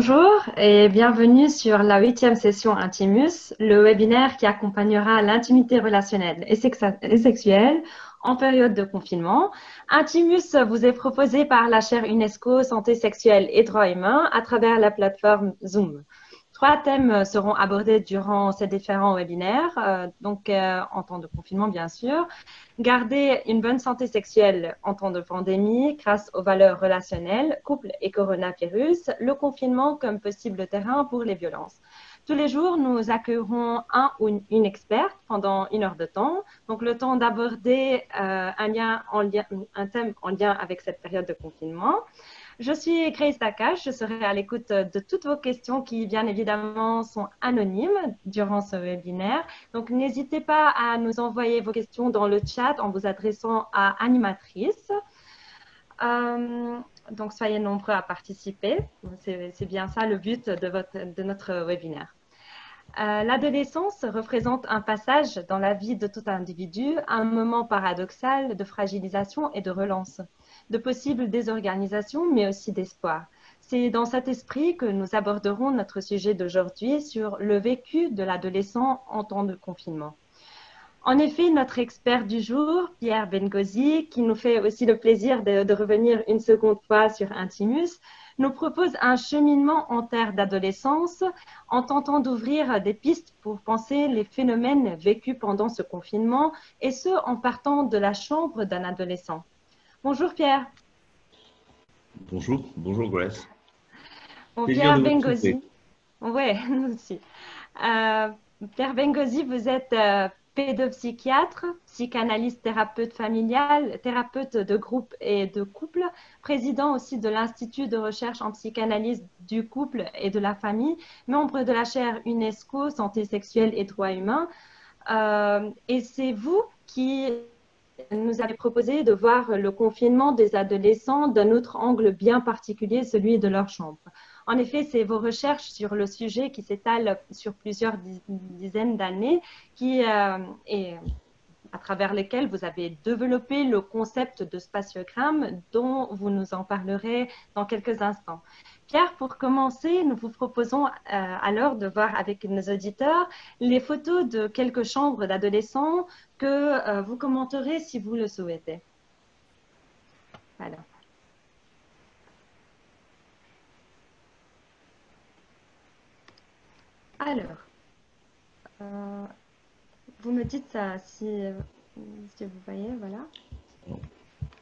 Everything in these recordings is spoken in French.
Bonjour et bienvenue sur la 8e session Intimus, le webinaire qui accompagnera l'intimité relationnelle et sexuelle en période de confinement. Intimus vous est proposé par la chaire UNESCO Santé sexuelle et droits humains à travers la plateforme Zoom. 3 thèmes seront abordés durant ces différents webinaires, en temps de confinement bien sûr. Garder une bonne santé sexuelle en temps de pandémie grâce aux valeurs relationnelles, couple et coronavirus, le confinement comme possible terrain pour les violences. Tous les jours, nous accueillerons un ou une experte pendant 1 heure de temps. Donc, le temps d'aborder un thème en lien avec cette période de confinement. Je suis Grace Takash, je serai à l'écoute de toutes vos questions qui, bien évidemment, sont anonymes durant ce webinaire. Donc, n'hésitez pas à nous envoyer vos questions dans le chat en vous adressant à animatrice. Donc, soyez nombreux à participer. C'est bien ça le but de notre webinaire. L'adolescence représente un passage dans la vie de tout individu, un moment paradoxal de fragilisation et de relance, de possibles désorganisations, mais aussi d'espoir. C'est dans cet esprit que nous aborderons notre sujet d'aujourd'hui sur le vécu de l'adolescent en temps de confinement. En effet, notre expert du jour, Pierre Bengozi, qui nous fait aussi le plaisir de revenir une seconde fois sur Intimus, nous propose un cheminement en terre d'adolescence en tentant d'ouvrir des pistes pour penser les phénomènes vécus pendant ce confinement et ce, en partant de la chambre d'un adolescent. Bonjour Pierre. Bonjour Grace. Bon, Plaisir Pierre de vous Bengozi. retrouver. Oui, nous aussi. Pierre Bengozi, vous êtes pédopsychiatre, psychanalyste, thérapeute familial, thérapeute de groupe et de couple, président aussi de l'Institut de recherche en psychanalyse du couple et de la famille, membre de la chaire UNESCO Santé sexuelle et droits humains. Et c'est vous qui nous avez proposé de voir le confinement des adolescents d'un autre angle bien particulier, celui de leur chambre. En effet, c'est vos recherches sur le sujet qui s'étalent sur plusieurs dizaines d'années et à travers lesquelles vous avez développé le concept de spatiogramme dont vous nous en parlerez dans quelques instants. Pierre, pour commencer, nous vous proposons alors de voir avec nos auditeurs les photos de quelques chambres d'adolescents que vous commenterez si vous le souhaitez. Voilà. Alors, vous me dites ça si vous voyez, voilà.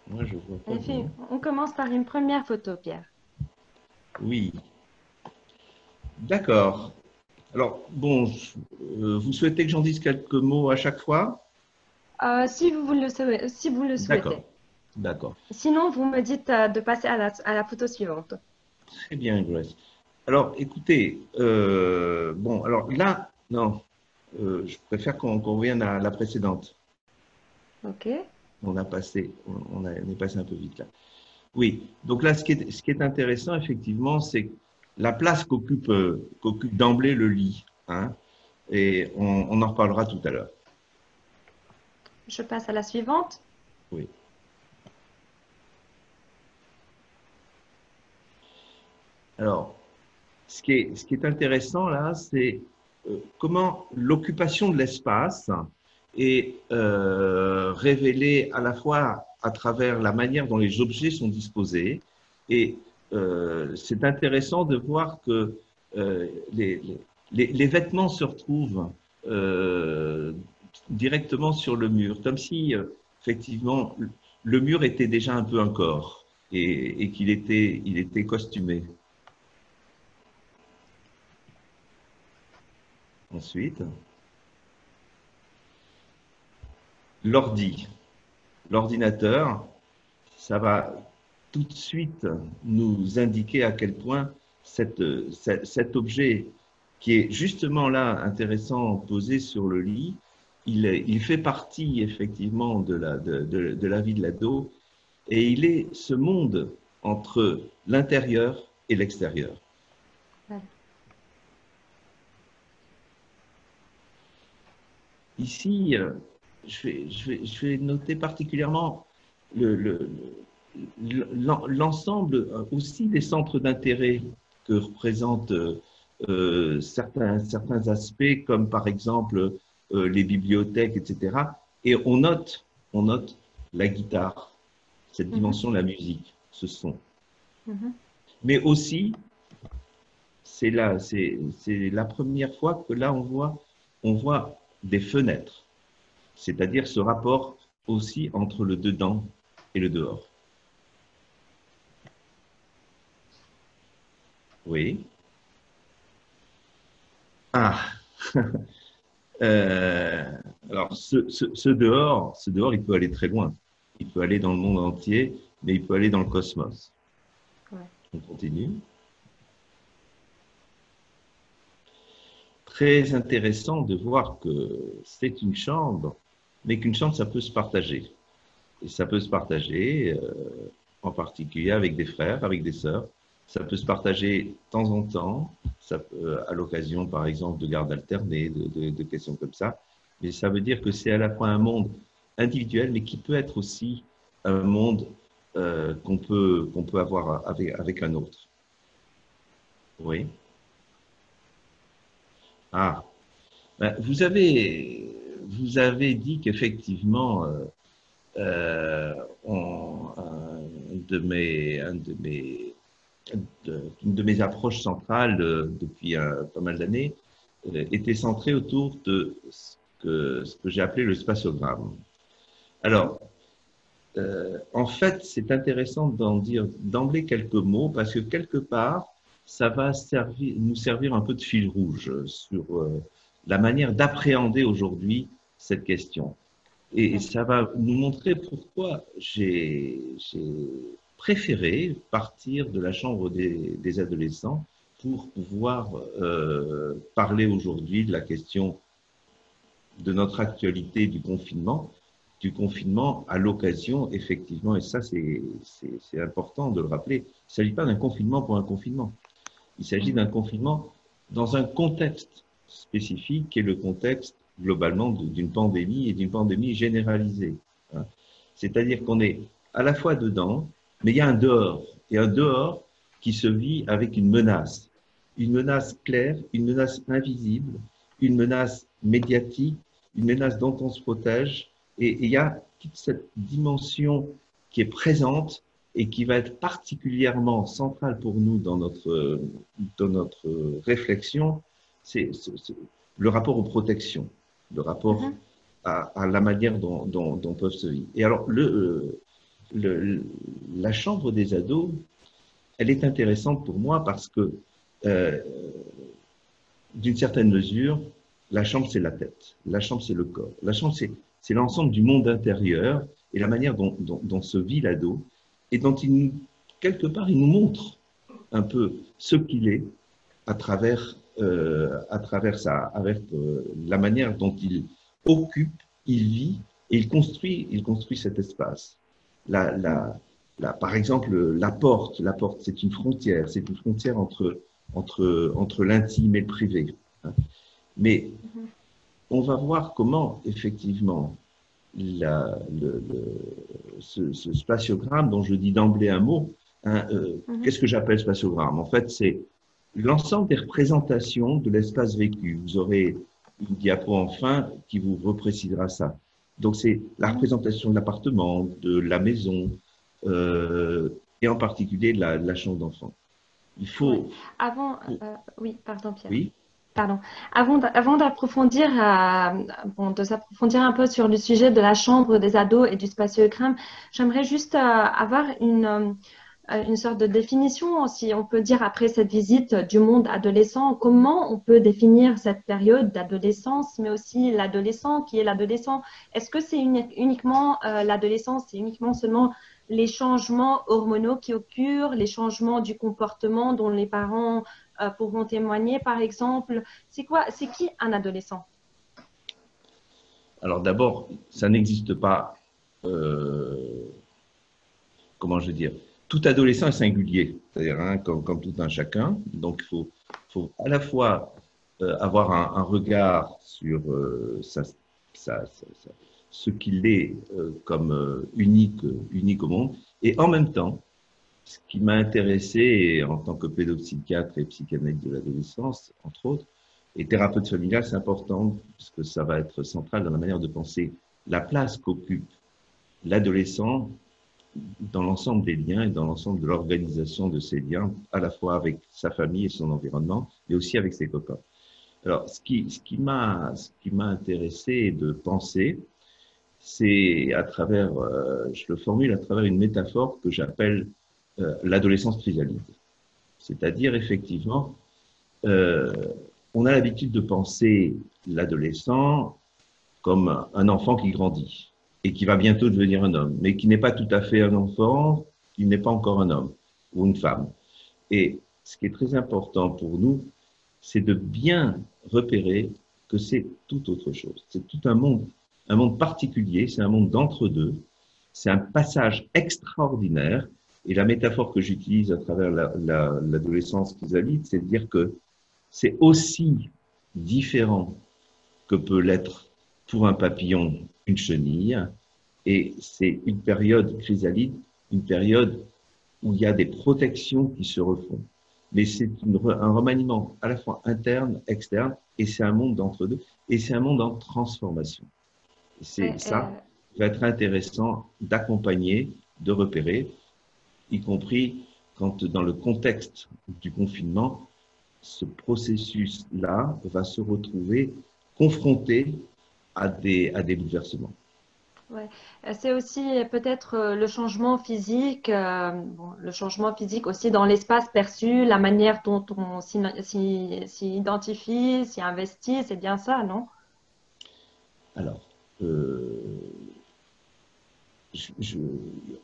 Moi, je vois pas En effet, bien. on commence par une première photo, Pierre. Oui, d'accord. Alors, bon, vous souhaitez que j'en dise quelques mots à chaque fois? Si vous le souhaitez. D'accord. Sinon, vous me dites de passer à la photo suivante. Très bien, Grace. Alors, écoutez, bon, alors là, non, je préfère qu'on revienne à la précédente. OK. On est passé un peu vite là. Oui, donc là, ce qui est intéressant, effectivement, c'est la place qu'occupe d'emblée le lit, hein, et on en reparlera tout à l'heure. Je passe à la suivante. Oui. Alors, ce qui est intéressant là, c'est comment l'occupation de l'espace est révélée à la fois à travers la manière dont les objets sont disposés, et c'est intéressant de voir que les vêtements se retrouvent directement sur le mur, comme si effectivement le mur était déjà un peu un corps et qu'il était costumé. Ensuite, l'ordinateur, ça va tout de suite nous indiquer à quel point cet objet qui est justement là intéressant posé sur le lit, il fait partie effectivement de la vie de l'ado, et il est ce monde entre l'intérieur et l'extérieur. Voilà. Ici, je vais noter particulièrement l'ensemble aussi des centres d'intérêt que représentent certains aspects, comme par exemple les bibliothèques, etc. Et on note la guitare, cette dimension de la musique, ce son. Mais aussi, c'est la première fois que là, on voit des fenêtres, c'est-à-dire ce rapport aussi entre le dedans et le dehors. Oui. Ah. Alors, ce dehors, il peut aller très loin. Il peut aller dans le monde entier, mais il peut aller dans le cosmos. Ouais. On continue. Très intéressant de voir que c'est une chambre, mais qu'une chambre, ça peut se partager. Et ça peut se partager en particulier avec des frères, avec des sœurs. Ça peut se partager de temps en temps, ça peut, à l'occasion, par exemple, de garde alternée, de questions comme ça. Mais ça veut dire que c'est à la fois un monde individuel, mais qui peut être aussi un monde qu'on peut avoir avec un autre. Oui. Ah, ben, vous avez dit qu'effectivement, une de mes approches centrales depuis pas mal d'années était centrée autour de ce que j'ai appelé le spatiogramme. Alors, en fait, c'est intéressant d'en dire d'emblée quelques mots parce que quelque part, ça va nous servir un peu de fil rouge sur la manière d'appréhender aujourd'hui cette question. Et ça va nous montrer pourquoi j'ai préféré partir de la chambre des adolescents pour pouvoir parler aujourd'hui de la question de notre actualité du confinement à l'occasion, effectivement, et ça c'est important de le rappeler, il ne s'agit pas d'un confinement pour un confinement, il s'agit d'un confinement dans un contexte spécifique qui est le contexte globalement d'une pandémie et d'une pandémie généralisée. Hein. C'est-à-dire qu'on est à la fois dedans, mais il y a un dehors, et un dehors qui se vit avec une menace claire, une menace invisible, une menace médiatique, une menace dont on se protège, et il y a toute cette dimension qui est présente et qui va être particulièrement centrale pour nous dans notre réflexion, c'est le rapport aux protections, le rapport à la manière dont peuvent se vivre. Et alors, la chambre des ados, elle est intéressante pour moi parce que, d'une certaine mesure, la chambre, c'est la tête, la chambre, c'est le corps, la chambre, c'est l'ensemble du monde intérieur et la manière dont se vit l'ado et dont quelque part, il nous montre un peu ce qu'il est à travers la manière dont il occupe, il vit et il construit cet espace. Par exemple, la porte, c'est une frontière entre l'intime et le privé. Hein. Mais on va voir comment, effectivement, ce spatiogramme dont je dis d'emblée un mot, hein, qu'est-ce que j'appelle spatiogramme? En fait, c'est l'ensemble des représentations de l'espace vécu. Vous aurez une diapo en fin qui vous reprécisera ça. Donc, c'est la représentation de l'appartement, de la maison, et en particulier de la chambre d'enfant. Il faut… Ouais. Oui, pardon Pierre. Oui. Pardon. Avant d'approfondir, de s'approfondir un peu sur le sujet de la chambre des ados et du spatiogramme, j'aimerais juste avoir une sorte de définition, si on peut dire, après cette visite du monde adolescent, comment on peut définir cette période d'adolescence, mais aussi l'adolescent, qui est l'adolescent. Est-ce que c'est uniquement l'adolescence, c'est uniquement seulement les changements hormonaux qui occurrent, les changements du comportement dont les parents pourront témoigner, par exemple? C'est qui un adolescent? Alors d'abord, ça n'existe pas, comment je veux dire, tout adolescent est singulier, c'est-à-dire hein, comme tout un chacun. Donc il faut à la fois avoir un regard sur ce qu'il est comme unique au monde, et en même temps ce qui m'a intéressé en tant que pédopsychiatre et psychanalyste de l'adolescence, entre autres, et thérapeute familial, c'est important parce que ça va être central dans la manière de penser la place qu'occupe l'adolescent dans l'ensemble des liens et dans l'ensemble de l'organisation de ces liens, à la fois avec sa famille et son environnement, mais aussi avec ses copains. Alors, ce qui m'a intéressé de penser, c'est à travers, je le formule à travers une métaphore que j'appelle l'adolescence chrysalide. C'est-à-dire, effectivement, on a l'habitude de penser l'adolescent comme un enfant qui grandit et qui va bientôt devenir un homme, mais qui n'est pas tout à fait un enfant, qui n'est pas encore un homme ou une femme. Et ce qui est très important pour nous, c'est de bien repérer que c'est tout autre chose. C'est tout un monde particulier, c'est un monde d'entre-deux, c'est un passage extraordinaire. Et la métaphore que j'utilise à travers l'adolescence chrysalide, c'est de dire que c'est aussi différent que peut l'être pour un papillon une chenille, et c'est une période chrysalide, une période où il y a des protections qui se refont. Mais c'est un remaniement à la fois interne, externe, et c'est un monde d'entre-deux, et c'est un monde en transformation. C'est ça qui va être intéressant d'accompagner, de repérer, y compris quand dans le contexte du confinement, ce processus-là va se retrouver confronté à des bouleversements. Ouais. C'est aussi peut-être le changement physique, bon, le changement physique aussi dans l'espace perçu, la manière dont on s'y identifie, s'y investit, c'est bien ça, non? Alors,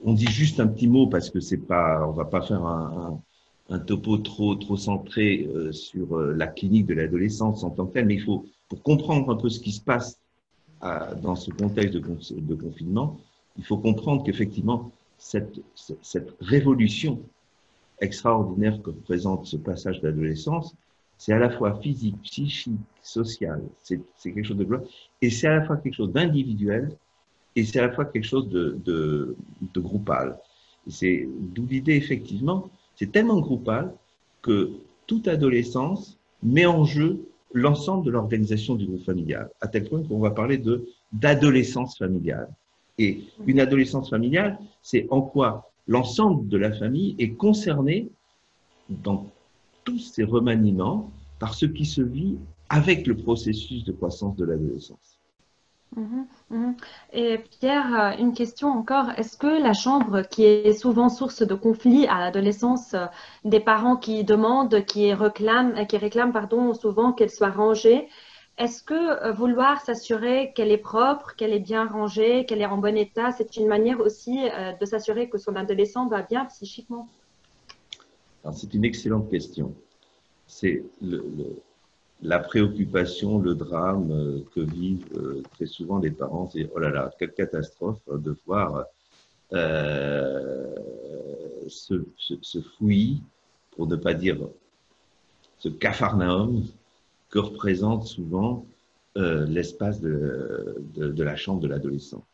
on dit juste un petit mot parce que c'est pas, on va pas faire un topo trop centré sur la clinique de l'adolescence en tant que telle, mais il faut, pour comprendre un peu ce qui se passe dans ce contexte de confinement, il faut comprendre qu'effectivement, cette révolution extraordinaire que représente ce passage d'adolescence, c'est à la fois physique, psychique, social, c'est quelque chose de global, et c'est à la fois quelque chose d'individuel, et c'est à la fois quelque chose de groupal. C'est d'où l'idée, effectivement, c'est tellement groupal que toute adolescence met en jeu l'ensemble de l'organisation du groupe familial, à tel point qu'on va parler d'adolescence familiale. Et une adolescence familiale, c'est en quoi l'ensemble de la famille est concerné dans tous ces remaniements par ce qui se vit avec le processus de croissance de l'adolescence. Mhm, mhm. Et Pierre, une question encore. Est-ce que la chambre, qui est souvent source de conflits à l'adolescence, des parents qui demandent, qui réclament, pardon, souvent qu'elle soit rangée, est-ce que vouloir s'assurer qu'elle est propre, qu'elle est bien rangée, qu'elle est en bon état, c'est une manière aussi de s'assurer que son adolescent va bien psychiquement? Alors, c'est une excellente question. C'est la préoccupation, le drame que vivent très souvent les parents, c'est oh là là, quelle catastrophe de voir ce fouillis, pour ne pas dire ce capharnaüm que représente souvent l'espace de la chambre de l'adolescent.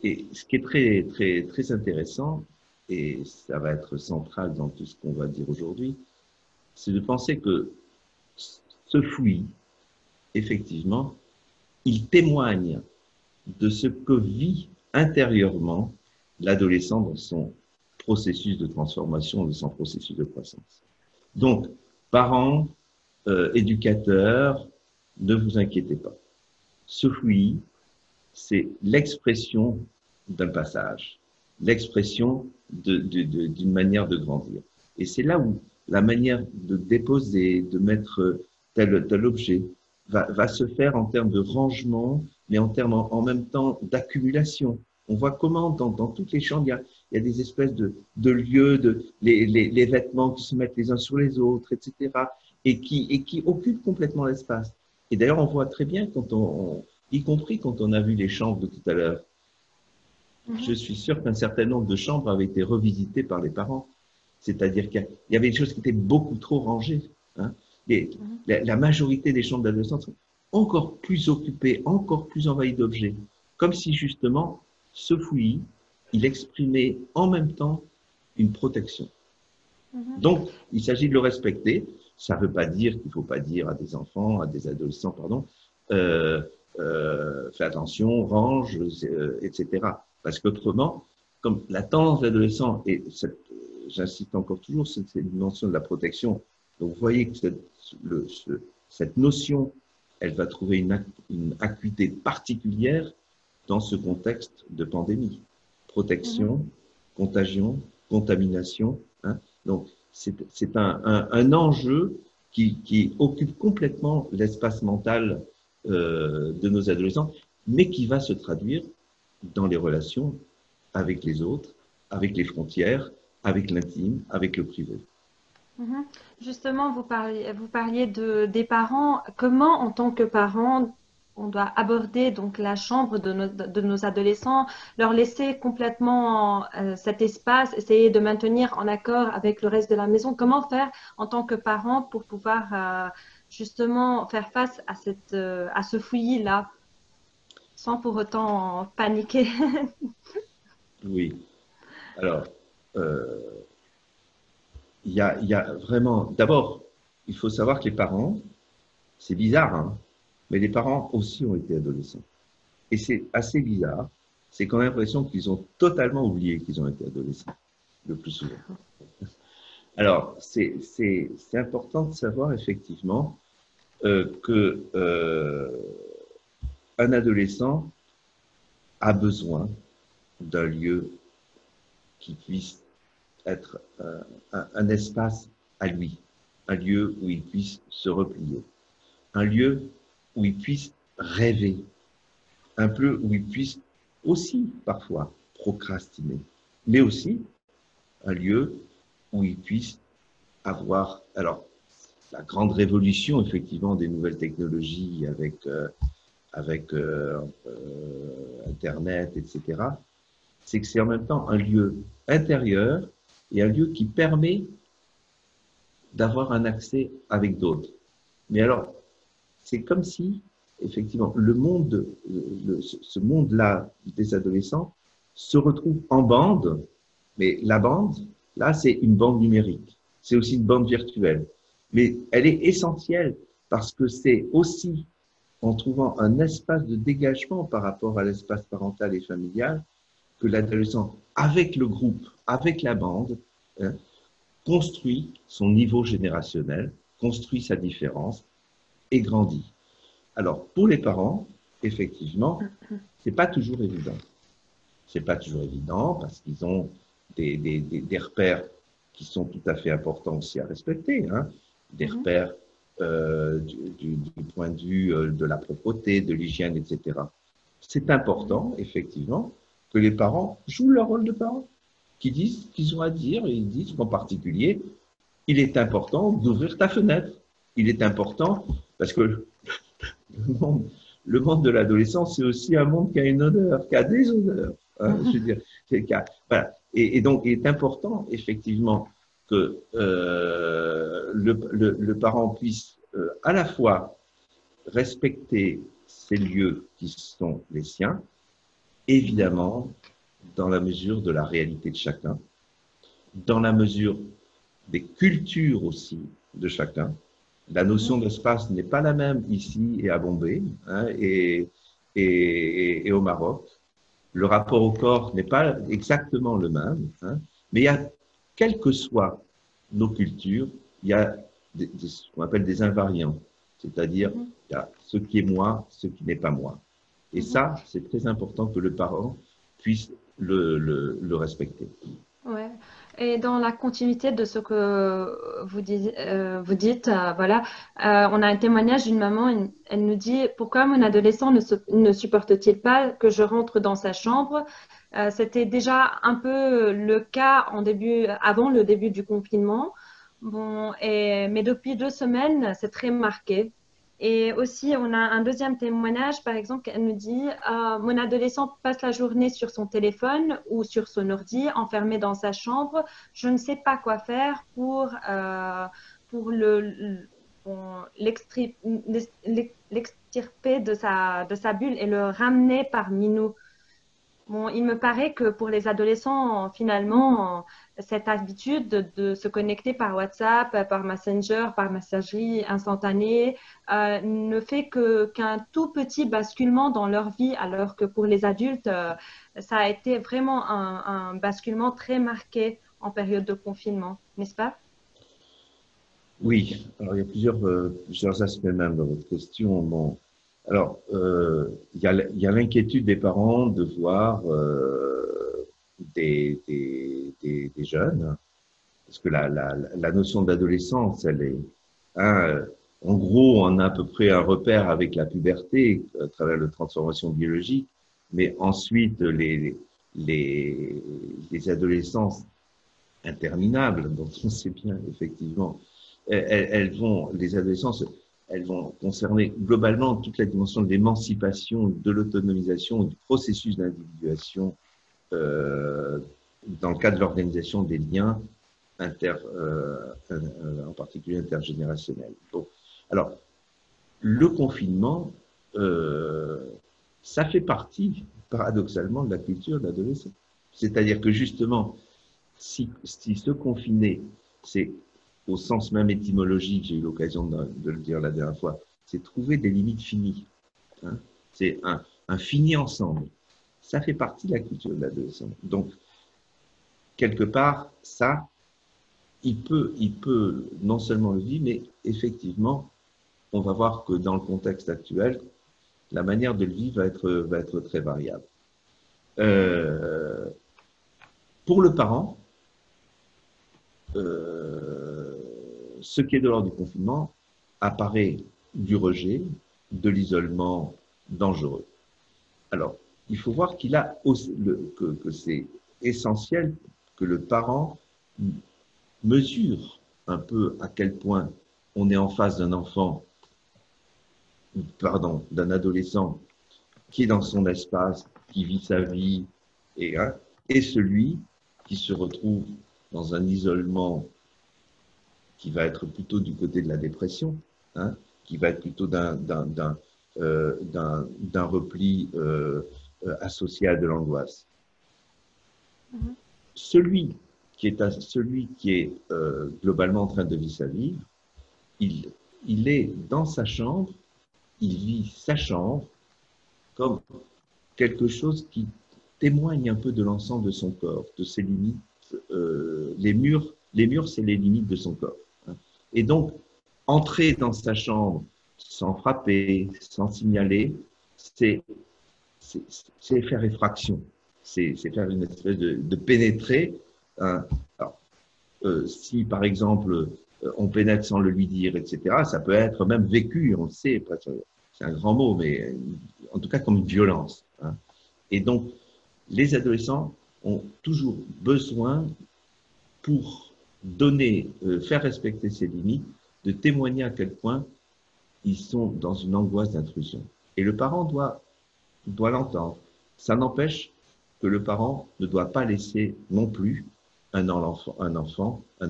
Et ce qui est très intéressant, et ça va être central dans tout ce qu'on va dire aujourd'hui, c'est de penser que ce fouillis, effectivement, il témoigne de ce que vit intérieurement l'adolescent dans son processus de transformation, de son processus de croissance. Donc, parents, éducateurs, ne vous inquiétez pas. Ce fouillis, c'est l'expression d'un passage, l'expression d'une manière de grandir. Et c'est là où la manière de déposer, de mettre tel objet va se faire en termes de rangement, mais en termes en même temps d'accumulation. On voit comment dans toutes les chambres, il y a des espèces de lieux, les vêtements qui se mettent les uns sur les autres, etc., et qui occupent complètement l'espace. Et d'ailleurs, on voit très bien, y compris quand on a vu les chambres de tout à l'heure, je suis sûr qu'un certain nombre de chambres avaient été revisitées par les parents. C'est-à-dire qu'il y avait des choses qui étaient beaucoup trop rangées. Hein. La majorité des chambres d'adolescents sont encore plus occupées, encore plus envahies d'objets. Comme si justement, ce fouillis, il exprimait en même temps une protection. Mhm. Donc, il s'agit de le respecter. Ça ne veut pas dire qu'il ne faut pas dire à des enfants, à des adolescents, pardon, euh, fais attention, range, etc. Parce qu'autrement, comme la tendance de l'adolescent, et j'insiste encore toujours, c'est cette dimension de la protection. Donc, vous voyez que cette notion, elle va trouver une acuité particulière dans ce contexte de pandémie. Mhm. Protection, contagion, contamination. Hein. Donc, c'est un enjeu qui occupe complètement l'espace mental de nos adolescents, mais qui va se traduire dans les relations avec les autres, avec les frontières, avec l'intime, avec le privé. Mhm. Justement, vous parliez des parents. Comment, en tant que parents, on doit aborder donc la chambre de nos adolescents, leur laisser complètement cet espace, essayer de maintenir en accord avec le reste de la maison. Comment faire en tant que parent pour pouvoir justement faire face à à ce fouillis-là, sans pour autant paniquer? Oui. Alors, euh, il y a vraiment. D'abord, il faut savoir que les parents, c'est bizarre, hein, mais les parents aussi ont été adolescents. Et c'est assez bizarre. C'est qu'on a l'impression qu'ils ont totalement oublié qu'ils ont été adolescents, le plus souvent. Alors, c'est important de savoir effectivement que un adolescent a besoin d'un lieu qui puisse être un espace à lui, un lieu où il puisse se replier, un lieu où il puisse rêver, un peu où il puisse aussi parfois procrastiner, mais aussi un lieu où il puisse avoir, alors la grande révolution effectivement des nouvelles technologies avec Internet, etc., c'est que c'est en même temps un lieu intérieur et un lieu qui permet d'avoir un accès avec d'autres. Mais alors, c'est comme si, effectivement, ce monde-là des adolescents se retrouve en bande, mais la bande, là, c'est une bande numérique. C'est aussi une bande virtuelle. Mais elle est essentielle parce que c'est aussi en trouvant un espace de dégagement par rapport à l'espace parental et familial que l'adolescent, avec le groupe, avec la bande, hein, construit son niveau générationnel, construit sa différence et grandit. Alors, pour les parents, effectivement, c'est pas toujours évident. C'est pas toujours évident parce qu'ils ont des repères qui sont tout à fait importants aussi à respecter, hein. Des Mhm. repères du point de vue de la propreté, de l'hygiène, etc. C'est Mhm. important, effectivement, que les parents jouent leur rôle de parents, qui disent ce qu'ils ont à dire et ils disent qu'en particulier, il est important d'ouvrir ta fenêtre. Il est important parce que le monde, le monde de l'adolescence, c'est aussi un monde qui a une odeur, qui a des odeurs. Hein, je veux dire, voilà. Et donc, il est important, effectivement, que le parent puisse à la fois respecter ces lieux qui sont les siens, Mhm. évidemment, dans la mesure de la réalité de chacun, dans la mesure des cultures aussi de chacun. La notion Mhm. d'espace n'est pas la même ici et à Bombay, hein, et au Maroc. Le rapport au corps n'est pas exactement le même, hein, mais il y a, quelles que soient nos cultures, il y a ce qu'on appelle des invariants, c'est-à-dire Mhm. il y a ce qui est moi, ce qui n'est pas moi. Et Mhm. ça, c'est très important que le parent puisse le respecter. Ouais. Et dans la continuité de ce que vous dites, voilà, on a un témoignage d'une maman, elle nous dit, pourquoi mon adolescent ne supporte-t-il pas que je rentre dans sa chambre? C'était déjà un peu le cas avant le début du confinement. Bon, mais depuis 2 semaines, c'est très marqué. Et aussi, on a un deuxième témoignage, par exemple, elle nous dit, mon adolescent passe la journée sur son téléphone ou sur son ordi, enfermé dans sa chambre. Je ne sais pas quoi faire pour bon, l'extirper de sa bulle et le ramener parmi nous. Bon, il me paraît que pour les adolescents, finalement, cette habitude de se connecter par WhatsApp, par Messenger, par messagerie instantanée, ne fait qu'un tout petit basculement dans leur vie, alors que pour les adultes, ça a été vraiment un basculement très marqué en période de confinement, n'est-ce pas? Oui, alors il y a plusieurs aspects même dans votre question. Bon, alors, il y a l'inquiétude des parents de voir des jeunes, parce que la notion d'adolescence, elle est, hein, en gros, on a à peu près un repère avec la puberté à travers la transformation biologique, mais ensuite, les adolescences interminables, dont on sait bien, effectivement, les adolescences, elles vont concerner globalement toute la dimension de l'émancipation, de l'autonomisation, du processus d'individuation euh, dans le cadre de l'organisation des liens en particulier intergénérationnels. Bon. Alors, le confinement, euh, ça fait partie, paradoxalement, de la culture de l'adolescent. C'est-à-dire que justement, si se confiner, c'est au sens même étymologique, j'ai eu l'occasion de le dire la dernière fois, c'est trouver des limites finies. Hein. C'est un fini ensemble. Ça fait partie de la culture de l'adolescent. Donc, quelque part, ça, il peut non seulement le vivre, mais effectivement, on va voir que dans le contexte actuel, la manière de le vivre va être très variable. Euh, pour le parent, euh, ce qui est de l'ordre du confinement apparaît du rejet, de l'isolement dangereux. Alors, il faut voir qu'il a aussi, que c'est essentiel que le parent mesure un peu à quel point on est en face d'un enfant, pardon, d'un adolescent qui est dans son espace, qui vit sa vie, et, hein, et celui qui se retrouve dans un isolement qui va être plutôt du côté de la dépression, hein, qui va être plutôt d'un repli associé à de l'angoisse. Mhm. Celui qui est globalement en train de vivre sa vie, il, il est dans sa chambre, il vit sa chambre comme quelque chose qui témoigne un peu de l'ensemble de son corps, de ses limites. Les murs, c'est les limites de son corps. Hein. Et donc, entrer dans sa chambre sans frapper, sans signaler, c'est faire effraction. C'est faire une espèce de pénétrer. Hein. Alors, si, par exemple, on pénètre sans le lui dire, etc., ça peut être même vécu, on le sait, c'est un grand mot, mais en tout cas comme une violence. Hein. Et donc, les adolescents ont toujours besoin, pour donner, faire respecter ces limites, de témoigner à quel point ils sont dans une angoisse d'intrusion. Et le parent doit l'entendre. Ça n'empêche que le parent ne doit pas laisser non plus un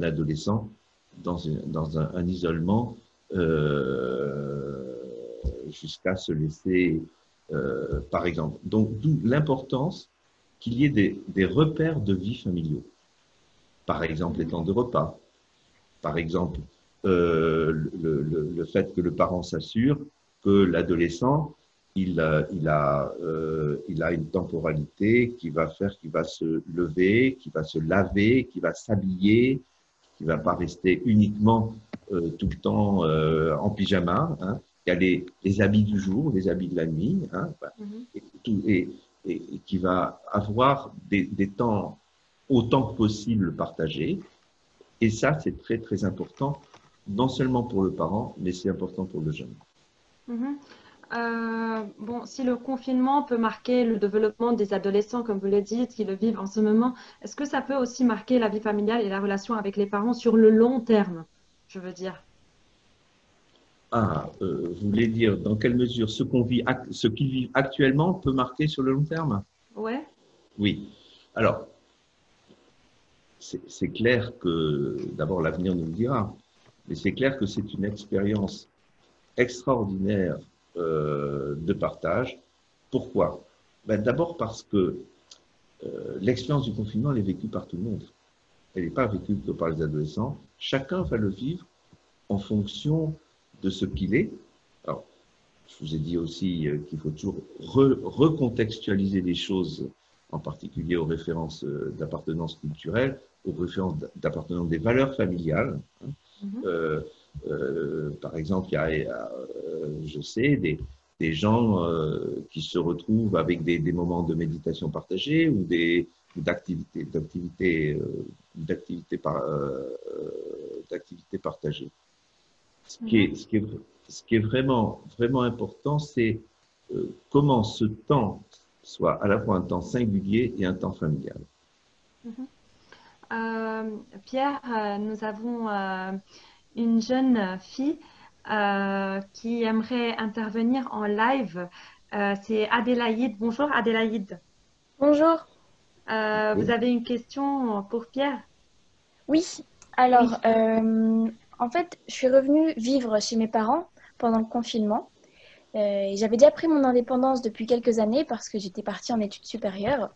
adolescent, dans un isolement jusqu'à se laisser, par exemple. Donc, d'où l'importance qu'il y ait des repères de vie familiaux. Par exemple, les Mhm. temps de repas. Par exemple, le fait que le parent s'assure que l'adolescent, il a une temporalité qui va faire qu'il va se lever, qui va se laver, qui va s'habiller, qui ne va pas rester uniquement tout le temps en pyjama. Hein. Il y a les habits du jour, les habits de la nuit, hein, Mhm. et, tout, et qui va avoir des temps autant que possible partagés. Et ça, c'est très, très important, non seulement pour le parent, mais c'est important pour le jeune. Mhm. Bon, si le confinement peut marquer le développement des adolescents, comme vous le dites, qui le vivent en ce moment, est-ce que ça peut aussi marquer la vie familiale et la relation avec les parents sur le long terme, je veux dire? Ah, vous voulez dire dans quelle mesure ce qu'ils vivent actuellement peut marquer sur le long terme? Ouais. Oui. Alors, c'est clair que, d'abord, l'avenir nous le dira, mais c'est clair que c'est une expérience extraordinaire de partage. Pourquoi? Ben, d'abord parce que l'expérience du confinement, elle est vécue par tout le monde. Elle n'est pas vécue que par les adolescents. Chacun va le vivre en fonction de ce qu'il est. Alors, je vous ai dit aussi qu'il faut toujours recontextualiser les choses, en particulier aux références d'appartenance culturelle, aux références d'appartenance des valeurs familiales. Par exemple, il y a je sais, des gens qui se retrouvent avec des moments de méditation partagés ou d'activités partagées. Ce qui est vraiment, vraiment important, c'est comment ce temps soit à la fois un temps singulier et un temps familial. Pierre, nous avons une jeune fille qui aimerait intervenir en live. C'est Adélaïde. Bonjour Adélaïde. Bonjour. Vous avez une question pour Pierre? Oui, alors, Oui. en fait, je suis revenue vivre chez mes parents pendant le confinement. Et j'avais déjà pris mon indépendance depuis quelques années parce que j'étais partie en études supérieures.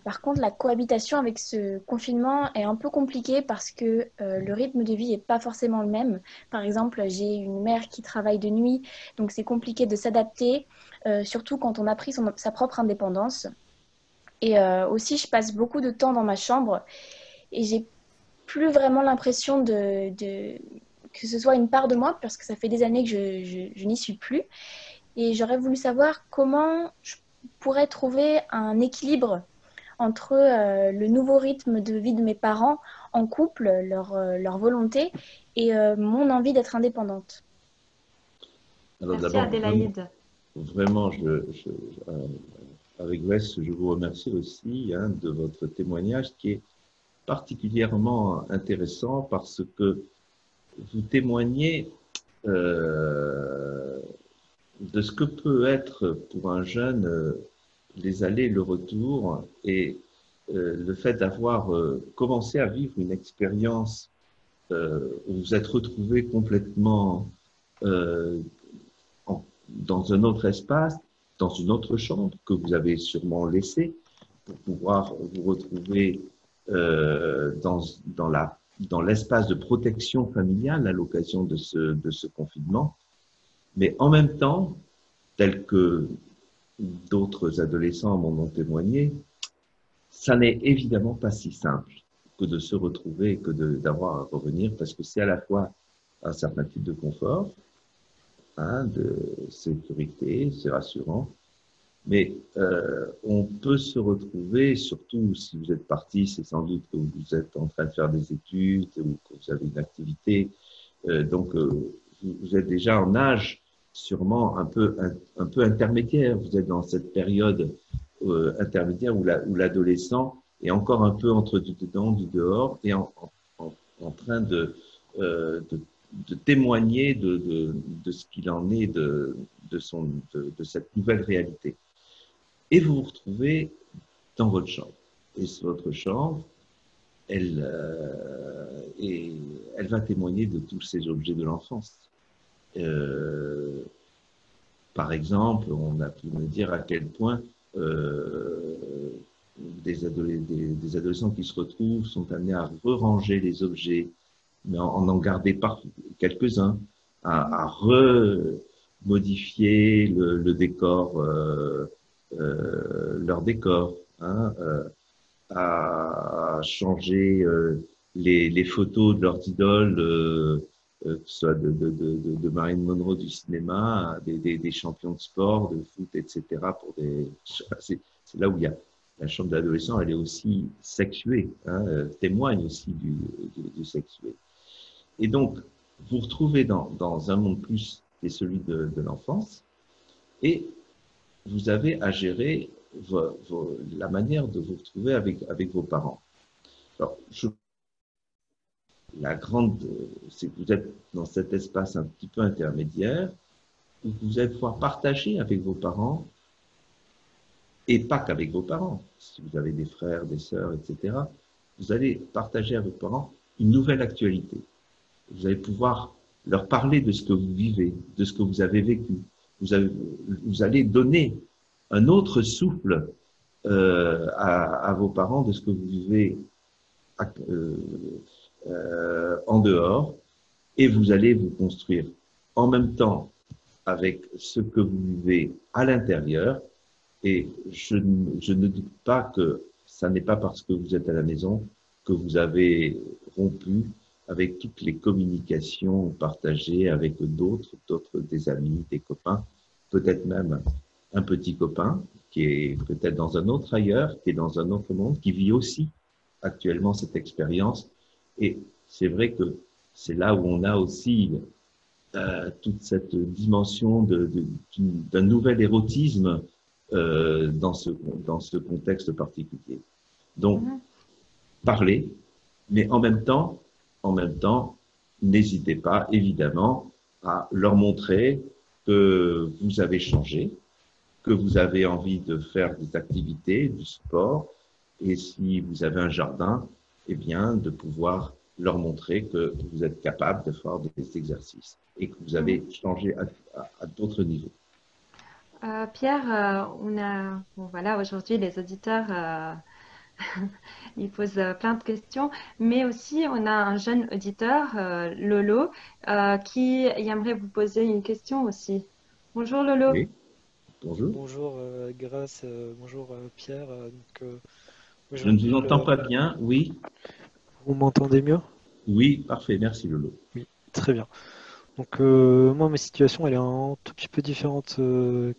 Par contre, la cohabitation avec ce confinement est un peu compliquée parce que le rythme de vie n'est pas forcément le même. Par exemple, j'ai une mère qui travaille de nuit, donc c'est compliqué de s'adapter, surtout quand on a pris sa propre indépendance. Et aussi, je passe beaucoup de temps dans ma chambre et j'ai plus vraiment l'impression que ce soit une part de moi parce que ça fait des années que je n'y suis plus. Et j'aurais voulu savoir comment je pourrais trouver un équilibre entre le nouveau rythme de vie de mes parents en couple, leur volonté, et mon envie d'être indépendante. Alors Merci d'abord, Adélaïde. vraiment avec Wes, je vous remercie aussi de votre témoignage qui est particulièrement intéressant parce que vous témoignez de ce que peut être pour un jeune les allers et le retour et le fait d'avoir commencé à vivre une expérience où vous êtes retrouvé complètement euh, dans un autre espace, dans une autre chambre que vous avez sûrement laissée pour pouvoir vous retrouver dans l'espace de protection familiale à l'occasion de ce confinement. Mais en même temps, tel que d'autres adolescents m'en ont témoigné, ça n'est évidemment pas si simple que de se retrouver et que d'avoir à revenir parce que c'est à la fois un certain type de confort, de sécurité, c'est rassurant, mais on peut se retrouver, surtout si vous êtes parti, c'est sans doute que vous êtes en train de faire des études ou que vous avez une activité, donc vous êtes déjà en âge sûrement un peu intermédiaire. Vous êtes dans cette période intermédiaire où l'adolescent est encore un peu entre du dedans, du dehors, et en train de témoigner de ce qu'il en est de cette nouvelle réalité. Et vous vous retrouvez dans votre chambre. Et votre chambre, elle va témoigner de tous ces objets de l'enfance. Par exemple, on a pu me dire à quel point des adolescents qui se retrouvent sont amenés à re-ranger les objets, mais en garder quelques-uns, à remodifier le décor, leur décor, à changer les photos de leurs idoles, que ce soit de Marilyn Monroe du cinéma, des champions de sport, de foot, etc. C'est là où il y a la chambre d'adolescent, elle est aussi sexuée, témoigne aussi du sexué. Et donc, vous retrouvez dans un monde plus qui est celui de l'enfance, et vous avez à gérer la manière de vous retrouver avec vos parents. Alors, c'est que vous êtes dans cet espace un petit peu intermédiaire où vous allez pouvoir partager avec vos parents et pas qu'avec vos parents. Si vous avez des frères, des sœurs, etc., vous allez partager avec vos parents une nouvelle actualité. Vous allez pouvoir leur parler de ce que vous vivez, de ce que vous avez vécu. Vous allez donner un autre souffle à vos parents de ce que vous vivez en dehors, et vous allez vous construire en même temps avec ce que vous vivez à l'intérieur. Et je ne doute pas que ça n'est pas parce que vous êtes à la maison que vous avez rompu avec toutes les communications partagées avec d'autres, des amis, des copains, peut-être même un petit copain qui est peut-être dans un autre ailleurs, qui est dans un autre monde, qui vit aussi actuellement cette expérience. Et c'est vrai que c'est là où on a aussi toute cette dimension d'un nouvel érotisme dans ce contexte particulier. Donc, parler, mais en même temps, n'hésitez pas, évidemment, à leur montrer que vous avez changé, que vous avez envie de faire des activités, du sport, et si vous avez un jardin, eh bien, de pouvoir leur montrer que vous êtes capable de faire des exercices et que vous avez changé à d'autres niveaux. Pierre, on a, bon, voilà, aujourd'hui les auditeurs, ils posent plein de questions, mais aussi on a un jeune auditeur, Lolo, qui aimerait vous poser une question aussi. Bonjour Lolo. Oui, bonjour. Bonjour Grâce, bonjour Pierre. Je ne vous Aujourd'hui, entends pas bien. Oui, vous m'entendez mieux? oui, parfait. Merci Lolo. Oui, très bien. Donc moi, ma situation, elle est un tout petit peu différente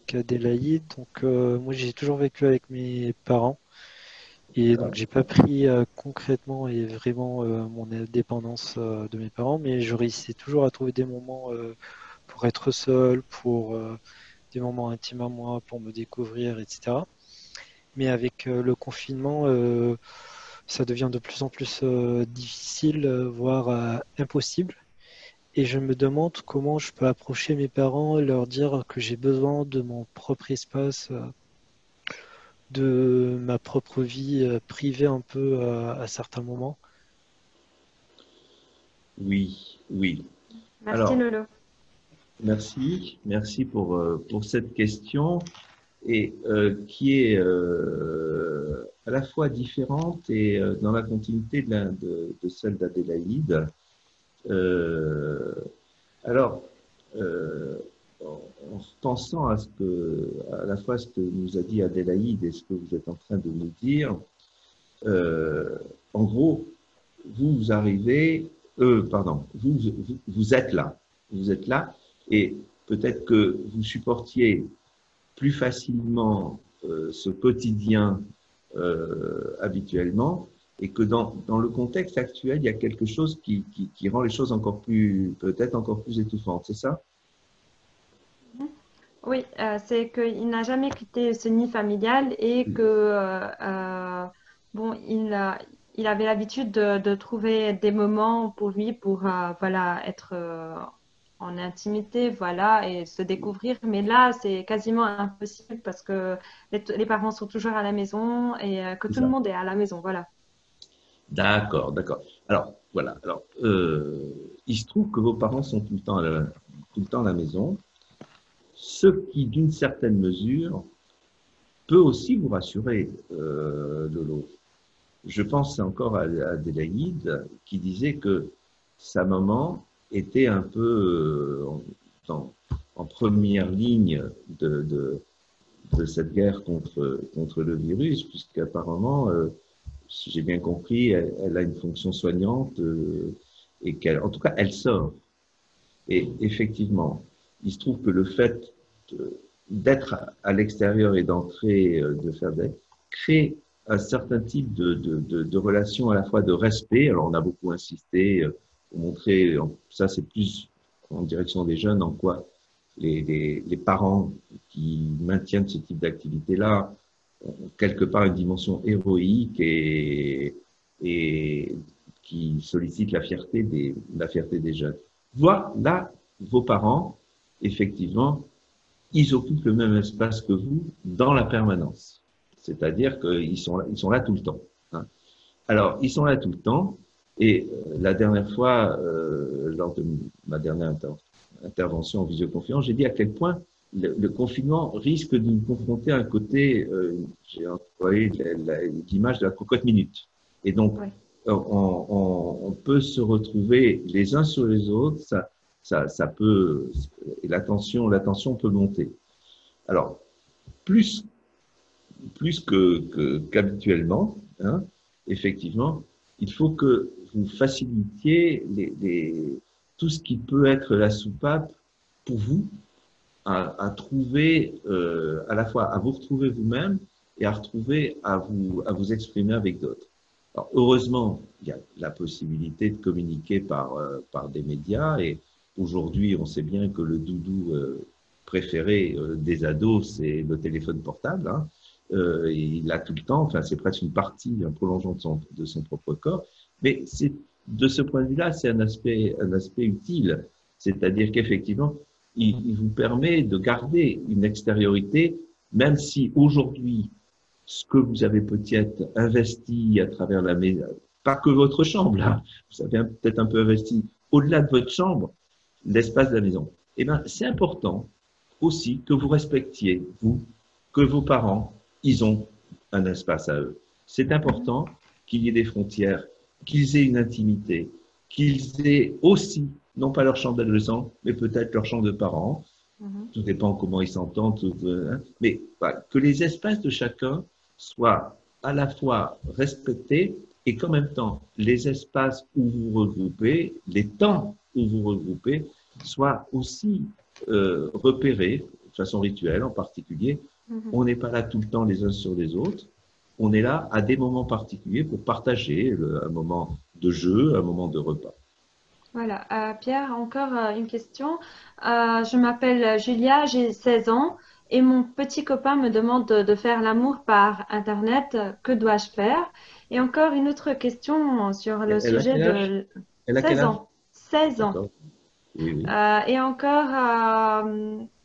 qu'Adélaïde. Donc moi, j'ai toujours vécu avec mes parents et donc j'ai pas pris concrètement et vraiment mon indépendance de mes parents, mais je réussissais toujours à trouver des moments pour être seul, pour des moments intimes à moi, pour me découvrir, etc. Mais avec le confinement, ça devient de plus en plus difficile, voire impossible. Et je me demande comment je peux approcher mes parents, leur dire que j'ai besoin de mon propre espace, de ma propre vie privée un peu à certains moments. Oui, oui. Merci Alors, Lolo. merci pour cette question et qui est à la fois différente et dans la continuité de celle d'Adélaïde. Euh, alors, en pensant à la fois ce que nous a dit Adélaïde et ce que vous êtes en train de nous dire, euh, en gros, vous arrivez, pardon, vous êtes là, et peut-être que vous supportiez plus facilement ce quotidien habituellement, et que dans le contexte actuel, il y a quelque chose qui rend les choses encore plus, peut-être encore plus étouffantes, c'est ça? Oui, c'est qu'il n'a jamais quitté ce nid familial et que bon, il avait l'habitude de trouver des moments pour lui pour voilà être en intimité, voilà, et se découvrir. Mais là, c'est quasiment impossible parce que les parents sont toujours à la maison et que C'est tout le ça. monde est à la maison, voilà. D'accord, d'accord. Alors, voilà. Alors, il se trouve que vos parents sont tout le temps à la maison, ce qui, d'une certaine mesure, peut aussi vous rassurer, Lolo. Je pense encore à Adélaïde qui disait que sa maman était un peu en première ligne de cette guerre contre le virus, puisqu'apparemment, si j'ai bien compris, elle a une fonction soignante et en tout cas, elle sort. Et effectivement, il se trouve que le fait d'être à l'extérieur et d'entrer, crée un certain type de relation à la fois de respect. Alors, on a beaucoup insisté pour montrer, ça c'est plus en direction des jeunes, en quoi les parents qui maintiennent ce type d'activité-là ont quelque part une dimension héroïque et qui sollicite la fierté des jeunes. Voilà, vos parents, effectivement, ils occupent le même espace que vous dans la permanence. C'est-à-dire qu'ils sont là tout le temps. Hein. Alors, ils sont là tout le temps. Et la dernière fois, lors de ma dernière intervention en visioconférence, j'ai dit à quel point le confinement risque de nous confronter à un côté, j'ai employé l'image de la cocotte minute. Et donc, Oui. on peut se retrouver les uns sur les autres, ça peut, et la tension peut monter. Alors, plus qu'habituellement, hein, effectivement, il faut que vous facilitiez tout ce qui peut être la soupape pour vous à trouver, à la fois à vous retrouver vous-même et à vous exprimer avec d'autres. Alors, heureusement, il y a la possibilité de communiquer par des médias et aujourd'hui, on sait bien que le doudou préféré des ados, c'est le téléphone portable. Hein. Il l'a tout le temps, enfin, c'est presque une partie, un prolongement de son propre corps. Mais de ce point de vue-là, c'est un aspect utile. C'est-à-dire qu'effectivement, il vous permet de garder une extériorité, même si aujourd'hui, ce que vous avez peut-être investi à travers la maison, pas que votre chambre, là, vous avez peut-être un peu investi au-delà de votre chambre, l'espace de la maison. Eh bien, c'est important aussi que vous respectiez, vous, que vos parents, ils ont un espace à eux. C'est important qu'il y ait des frontières, qu'ils aient une intimité, qu'ils aient aussi, non pas leur chambre d'adolescent, mais peut-être leur chambre de parents. Tout dépend comment ils s'entendent. Hein. Mais voilà, que les espaces de chacun soient à la fois respectés et qu'en même temps, les espaces où vous regroupez, les temps où vous regroupez, soient aussi repérés de façon rituelle en particulier. On n'est pas là tout le temps les uns sur les autres. On est là à des moments particuliers pour partager un moment de jeu, un moment de repas. Voilà. Pierre, encore une question. Je m'appelle Julia, j'ai 16 ans et mon petit copain me demande de faire l'amour par Internet. Que dois-je faire? Et encore une autre question sur le Elle a sujet quel âge? de Elle a quel 16 âge? ans. 16 ans. D'accord. Oui, oui. Et encore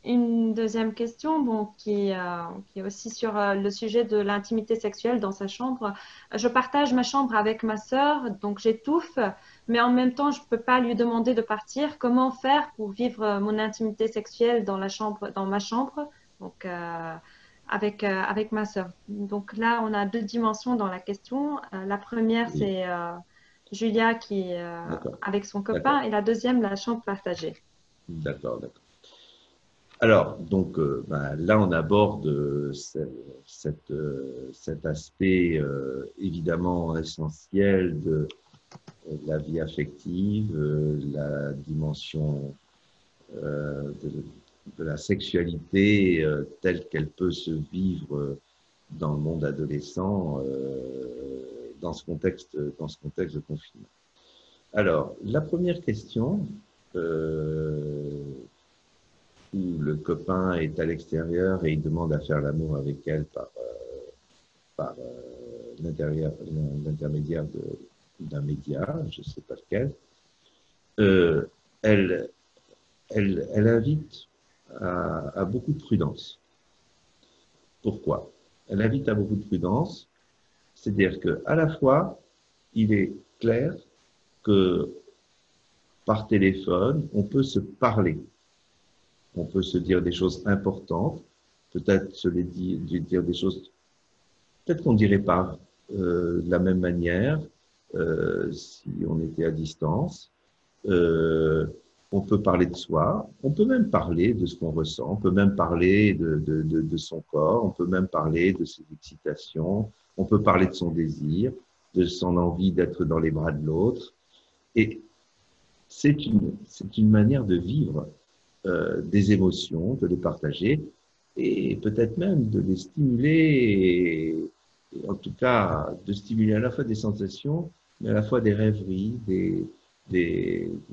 une deuxième question bon, qui est aussi sur le sujet de l'intimité sexuelle dans sa chambre. Je partage ma chambre avec ma sœur, donc j'étouffe, mais en même temps, je ne peux pas lui demander de partir. Comment faire pour vivre mon intimité sexuelle dans ma chambre, donc avec ma sœur. Donc là, on a deux dimensions dans la question. La première, Oui. c'est Julia qui est D'accord. avec son copain D'accord. et la deuxième, la chambre partagée. D'accord. Alors, donc, là, on aborde cet aspect évidemment essentiel de la vie affective, la dimension de la sexualité telle qu'elle peut se vivre dans le monde adolescent dans ce contexte de confinement. Alors, la première question, où le copain est à l'extérieur et il demande à faire l'amour avec elle par l'intermédiaire d'un média, je ne sais pas lequel, elle invite à beaucoup de prudence. Pourquoi? Elle invite à beaucoup de prudence, c'est-à-dire qu'à la fois, il est clair que par téléphone, on peut se parler. On peut se dire des choses importantes, peut-être dire des choses, peut-être qu'on ne dirait pas de la même manière si on était à distance. On peut parler de soi, on peut même parler de ce qu'on ressent, on peut même parler de son corps, on peut même parler de ses excitations, on peut parler de son désir, de son envie d'être dans les bras de l'autre. Et c'est une manière de vivre des émotions, de les partager et peut-être même de les stimuler, et en tout cas de stimuler à la fois des sensations, mais à la fois des rêveries,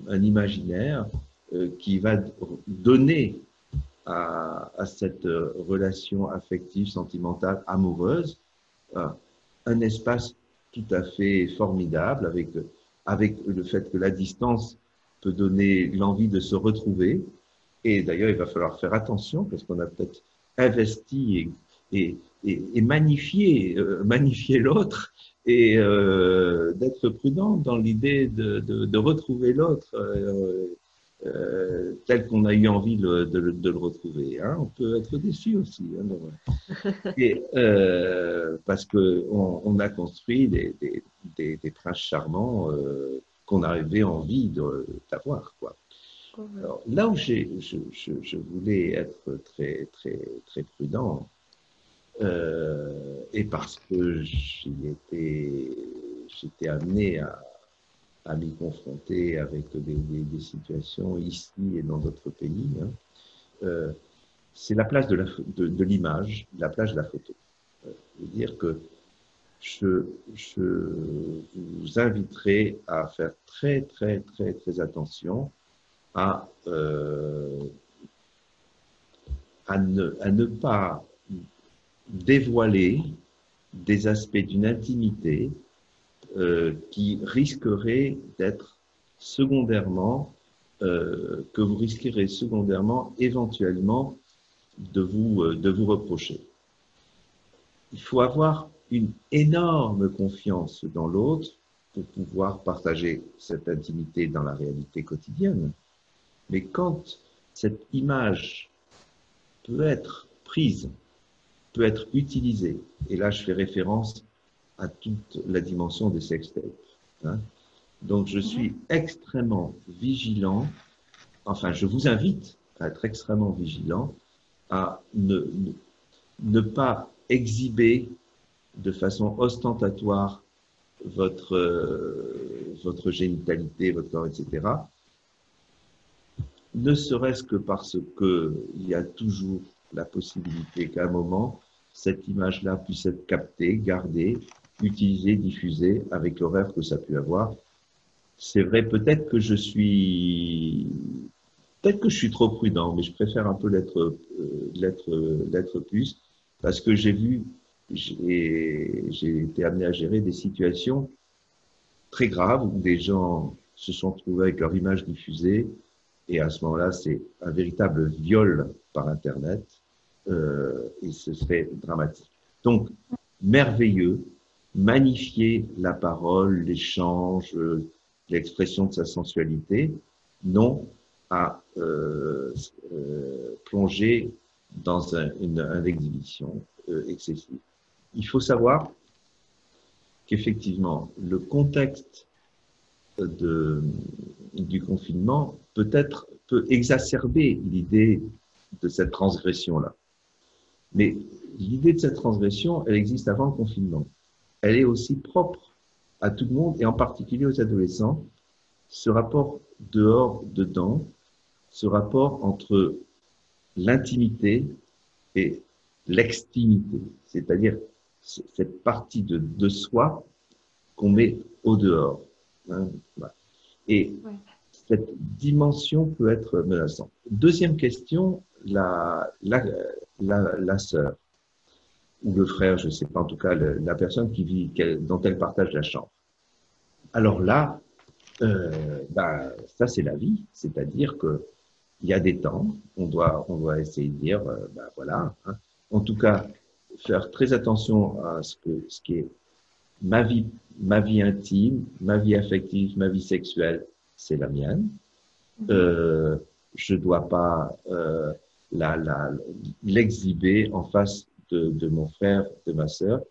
un imaginaire qui va donner à cette relation affective, sentimentale, amoureuse, un espace tout à fait formidable avec le fait que la distance peut donner l'envie de se retrouver. Et d'ailleurs, il va falloir faire attention parce qu'on a peut-être investi et magnifié l'autre et d'être prudent dans l'idée de retrouver l'autre tel qu'on a eu envie de le retrouver. Hein. On peut être déçu aussi. Hein, donc, et, parce qu'on a construit des princes charmants qu'on avait envie d'avoir, quoi. Alors, là où je voulais être très, très, très prudent, et parce que j'étais amené à m'y confronter avec des situations ici et dans d'autres pays, hein, c'est la place de l'image, la place de la photo. Je veux dire que je vous inviterai à faire très, très, très, très attention à ne pas dévoiler des aspects d'une intimité qui risqueraient d'être secondairement, que vous risquerez secondairement, éventuellement, de vous reprocher. Il faut avoir une énorme confiance dans l'autre pour pouvoir partager cette intimité dans la réalité quotidienne. Mais quand cette image peut être prise, peut être utilisée, et là je fais référence à toute la dimension des sextapes, hein. Donc je suis extrêmement vigilant, enfin je vous invite à être extrêmement vigilant, à ne pas exhiber de façon ostentatoire votre génitalité, votre corps, etc. Ne serait-ce que parce qu'il y a toujours la possibilité qu'à un moment, cette image-là puisse être captée, gardée, utilisée, diffusée avec le rêve que ça a pu avoir. C'est vrai, peut-être que je suis trop prudent, mais je préfère un peu l'être plus, parce que j'ai été amené à gérer des situations très graves où des gens se sont trouvés avec leur image diffusée, et à ce moment-là, c'est un véritable viol par Internet, et ce serait dramatique. Donc, merveilleux, magnifier la parole, l'échange, l'expression de sa sensualité, non à plonger dans une exhibition excessive. Il faut savoir qu'effectivement, le contexte du confinement peut exacerber l'idée de cette transgression-là. Mais l'idée de cette transgression, elle existe avant le confinement. Elle est aussi propre à tout le monde, et en particulier aux adolescents. Ce rapport dehors-dedans, ce rapport entre l'intimité et l'extimité, c'est-à-dire cette partie de soi qu'on met au dehors. Hein, voilà. Et cette dimension peut être menaçante. Deuxième question, la sœur ou le frère, je ne sais pas, en tout cas la personne dont elle partage la chambre. Alors là, ça c'est la vie, c'est-à-dire que il y a des temps, on doit essayer de dire, voilà, hein. En tout cas, faire très attention à ce qui est ma vie intime, ma vie affective, ma vie sexuelle, c'est la mienne. Je dois pas l'exhiber en face de mon frère, de ma sœur,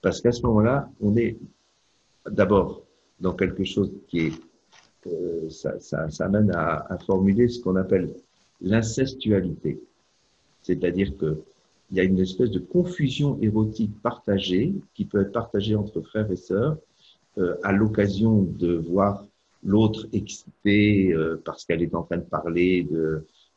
parce qu'à ce moment-là, on est d'abord dans quelque chose qui est ça amène à formuler ce qu'on appelle l'incestualité. C'est-à-dire que il y a une espèce de confusion érotique partagée qui peut être partagée entre frères et sœurs à l'occasion de voir l'autre excité parce qu'elle est en train de parler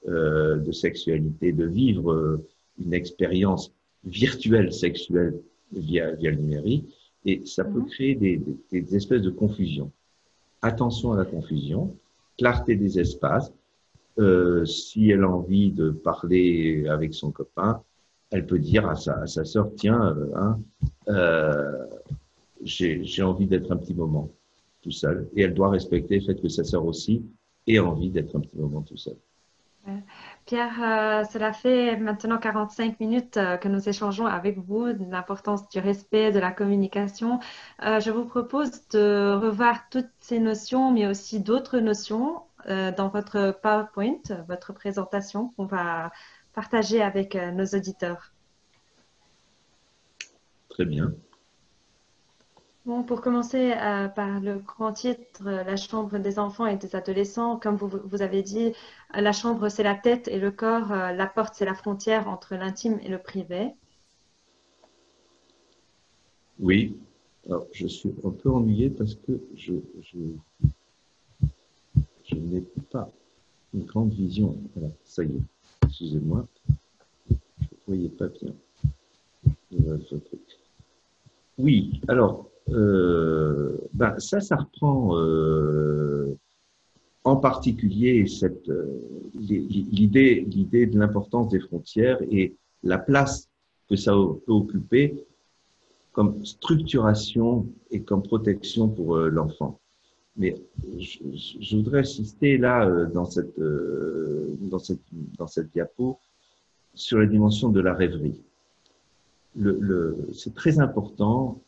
de sexualité, de vivre une expérience virtuelle sexuelle via le numérique, et ça peut créer des espèces de confusion. Attention à la confusion, clarté des espaces. Si elle a envie de parler avec son copain, elle peut dire à sa sœur, tiens, j'ai envie d'être un petit moment tout seul. Et elle doit respecter le fait que sa sœur aussi ait envie d'être un petit moment tout seul. Pierre, cela fait maintenant 45 minutes que nous échangeons avec vous de l'importance du respect, de la communication. Je vous propose de revoir toutes ces notions, mais aussi d'autres notions dans votre PowerPoint, votre présentation qu'on va partager avec nos auditeurs. Très bien. Bon, pour commencer par le grand titre, la chambre des enfants et des adolescents, comme vous avez dit, la chambre c'est la tête et le corps, la porte c'est la frontière entre l'intime et le privé. Oui. Alors, je suis un peu ennuyé parce que je n'ai pas une grande vision. Voilà, ça y est. Excusez-moi. Je ne voyais pas bien. Oui, alors, ça reprend en particulier l'idée de l'importance des frontières et la place que ça peut occuper comme structuration et comme protection pour l'enfant. Mais je voudrais insister là dans cette diapo sur la dimension de la rêverie. C'est très important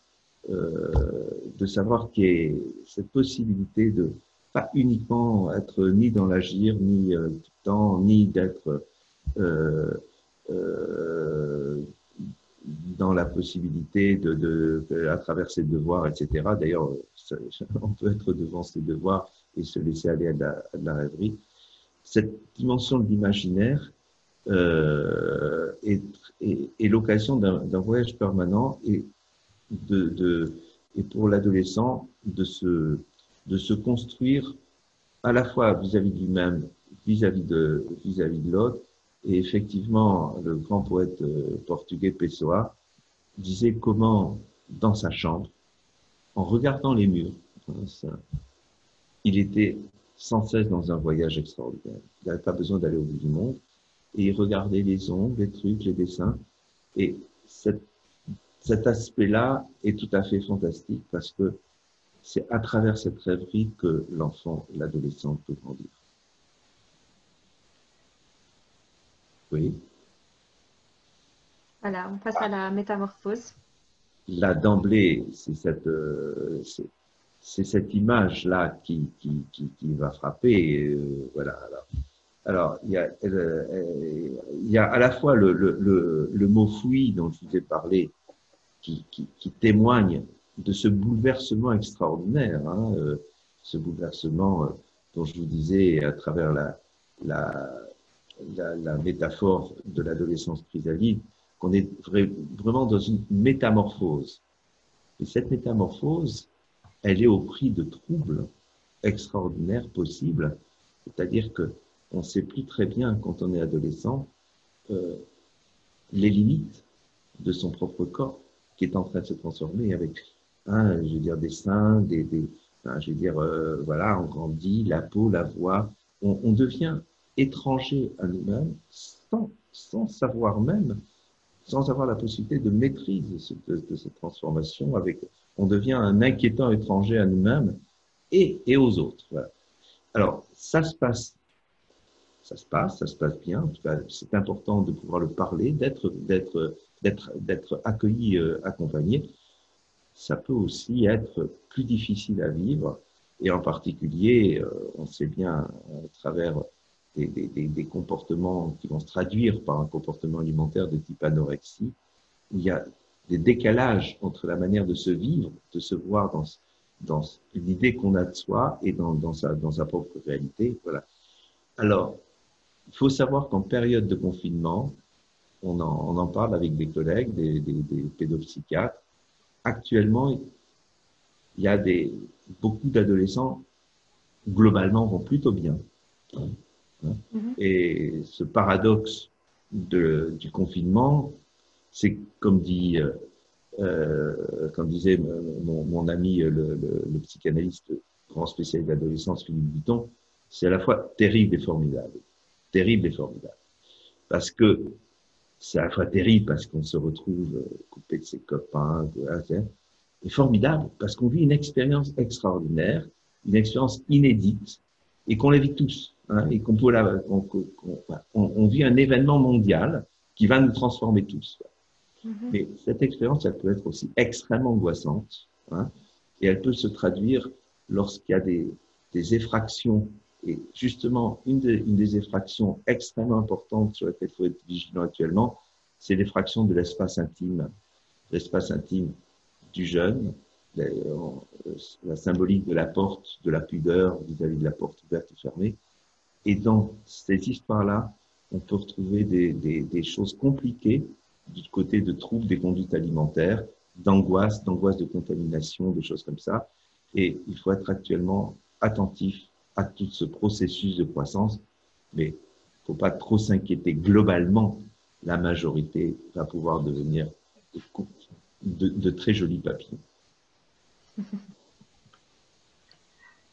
de savoir qu'il y a cette possibilité de pas uniquement être ni dans l'agir, ni tout le temps, ni d'être dans la possibilité à travers ses devoirs, etc. D'ailleurs, on peut être devant ses devoirs et se laisser aller à de la rêverie. Cette dimension de l'imaginaire est l'occasion d'un voyage permanent et pour l'adolescent de se construire à la fois vis-à-vis de lui-même, vis-à-vis de l'autre. Et effectivement, le grand poète portugais Pessoa disait comment, dans sa chambre, en regardant les murs, il était sans cesse dans un voyage extraordinaire. Il n'avait pas besoin d'aller au bout du monde. Et il regardait les ongles, les trucs, les dessins. Et cet aspect-là est tout à fait fantastique parce que c'est à travers cette rêverie que l'enfant, l'adolescent peut grandir. Oui. Voilà, on passe à la métamorphose. Là, d'emblée, c'est cette image-là qui va frapper. Voilà. Alors, il y a à la fois le mot fouille dont je vous ai parlé, qui témoigne de ce bouleversement extraordinaire, ce bouleversement dont je vous disais à travers la métaphore de l'adolescence chrysalide, qu'on est vraiment dans une métamorphose. Et cette métamorphose, elle est au prix de troubles extraordinaires possibles, c'est-à-dire que on ne sait plus très bien, quand on est adolescent, les limites de son propre corps qui est en train de se transformer avec, je veux dire, des seins, je veux dire, voilà, on grandit, la peau, la voix, on devient étranger à nous-mêmes sans savoir même, sans avoir la possibilité de maîtrise de cette transformation. On devient un inquiétant étranger à nous-mêmes et aux autres. Voilà. Alors, ça se passe bien. En tout cas, c'est important de pouvoir le parler, d'être accueilli, accompagné. Ça peut aussi être plus difficile à vivre, et en particulier, on sait bien à travers des comportements qui vont se traduire par un comportement alimentaire de type anorexie, où il y a des décalages entre la manière de se vivre, de se voir dans l'idée qu'on a de soi et dans sa propre réalité. Voilà. Alors, il faut savoir qu'en période de confinement, on en parle avec des collègues, des pédopsychiatres. Actuellement, il y a beaucoup d'adolescents, globalement, vont plutôt bien. Et ce paradoxe du confinement, c'est comme disait mon ami, le psychanalyste grand spécialiste d'adolescence, Philippe Button, c'est à la fois terrible et formidable. Terrible et formidable. Parce que c'est à la fois terrible parce qu'on se retrouve coupé de ses copains, et formidable parce qu'on vit une expérience extraordinaire, une expérience inédite, et qu'on la vit tous, et on vit un événement mondial qui va nous transformer tous. Mais cette expérience, elle peut être aussi extrêmement angoissante, et elle peut se traduire lorsqu'il y a des effractions Et justement, une des effractions extrêmement importantes sur lesquelles il faut être vigilant actuellement, c'est l'effraction de l'espace intime du jeune, la symbolique de la porte, de la pudeur vis-à-vis de la porte ouverte et fermée. Et dans cette histoire-là, on peut retrouver des choses compliquées du côté de troubles des conduites alimentaires, d'angoisse de contamination, des choses comme ça. Et il faut être actuellement attentif à tout ce processus de croissance, mais il ne faut pas trop s'inquiéter. Globalement, la majorité va pouvoir devenir de très jolis papillons.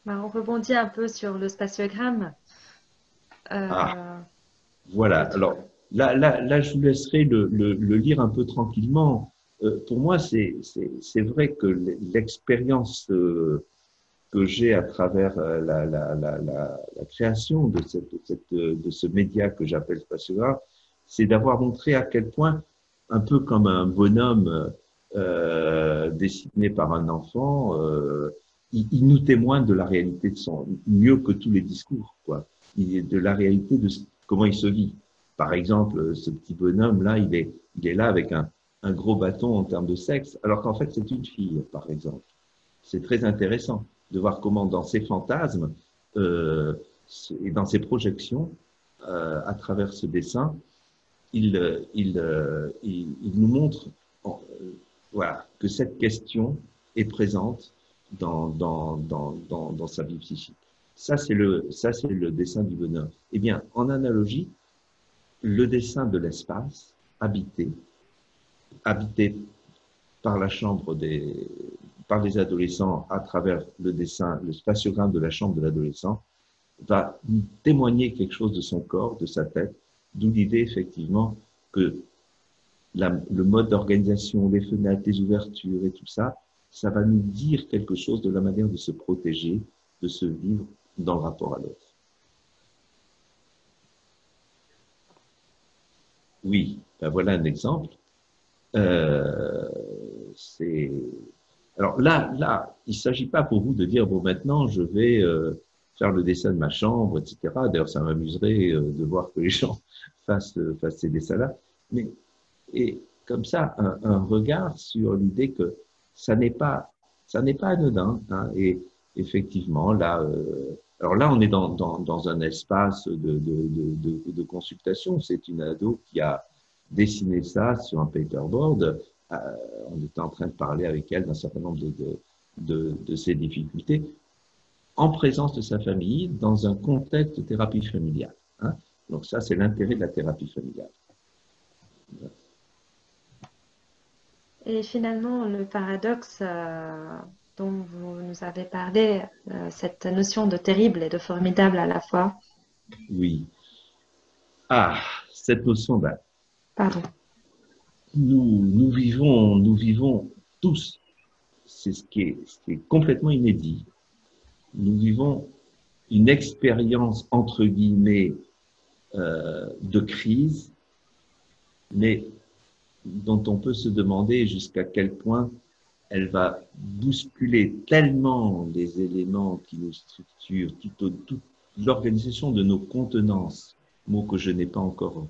On rebondit un peu sur le spatiogramme. Voilà. Alors là, je vous laisserai le lire un peu tranquillement. Pour moi, c'est vrai que l'expérience que j'ai à travers la création de ce média que j'appelle Spatiogramme, c'est d'avoir montré à quel point, un peu comme un bonhomme dessiné par un enfant, il nous témoigne de la réalité de mieux que tous les discours, quoi. Il est de la réalité de comment il se vit. Par exemple, ce petit bonhomme-là, il est là avec un gros bâton en termes de sexe, alors qu'en fait, c'est une fille, par exemple. C'est très intéressant de voir comment, dans ses fantasmes et dans ses projections, à travers ce dessin, il nous montre voilà, que cette question est présente dans sa vie psychique. Ça, c'est le dessin du bonheur. Eh bien, en analogie, le dessin de l'espace habité par la chambre par les adolescents à travers le dessin, le spatiogramme de la chambre de l'adolescent, va nous témoigner quelque chose de son corps, de sa tête, d'où l'idée effectivement que le mode d'organisation, les fenêtres, les ouvertures et tout ça, ça va nous dire quelque chose de la manière de se protéger, de se vivre dans le rapport à l'autre. Oui, ben voilà un exemple. Alors là, il ne s'agit pas pour vous de dire, bon, maintenant, je vais faire le dessin de ma chambre, etc. D'ailleurs, ça m'amuserait de voir que les gens fassent ces dessins-là. Et comme ça, un regard sur l'idée que ça n'est pas anodin. Hein, et effectivement, là, alors là, on est dans un espace de consultation. C'est une ado qui a dessiné ça sur un paperboard. On était en train de parler avec elle d'un certain nombre de ses difficultés, en présence de sa famille, dans un contexte de thérapie familiale. Hein. Donc ça, c'est l'intérêt de la thérapie familiale. Et finalement, le paradoxe dont vous nous avez parlé, cette notion de terrible et de formidable à la fois. Oui. Ah, cette notion, Pardon. Nous vivons tous, c'est ce qui est complètement inédit. Nous vivons une expérience, entre guillemets, de crise, mais dont on peut se demander jusqu'à quel point elle va bousculer tellement les éléments qui nous structurent, toute l'organisation de nos contenances, mot que je n'ai pas encore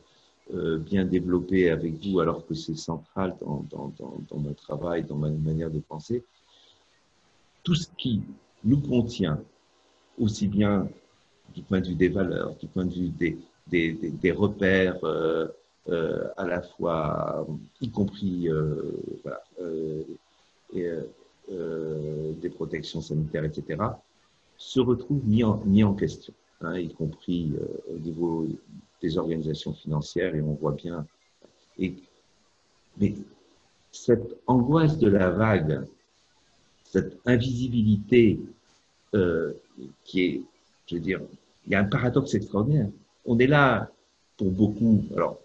bien développé avec vous, alors que c'est central dans mon travail, dans ma manière de penser. Tout ce qui nous contient, aussi bien du point de vue des valeurs, du point de vue des repères, à la fois, y compris des protections sanitaires, etc., se retrouvent mis en question, hein, y compris au niveau des organisations financières, et on voit bien. Mais cette angoisse de la vague, cette invisibilité qui est, je veux dire, il y a un paradoxe extraordinaire. On est là pour beaucoup. Alors,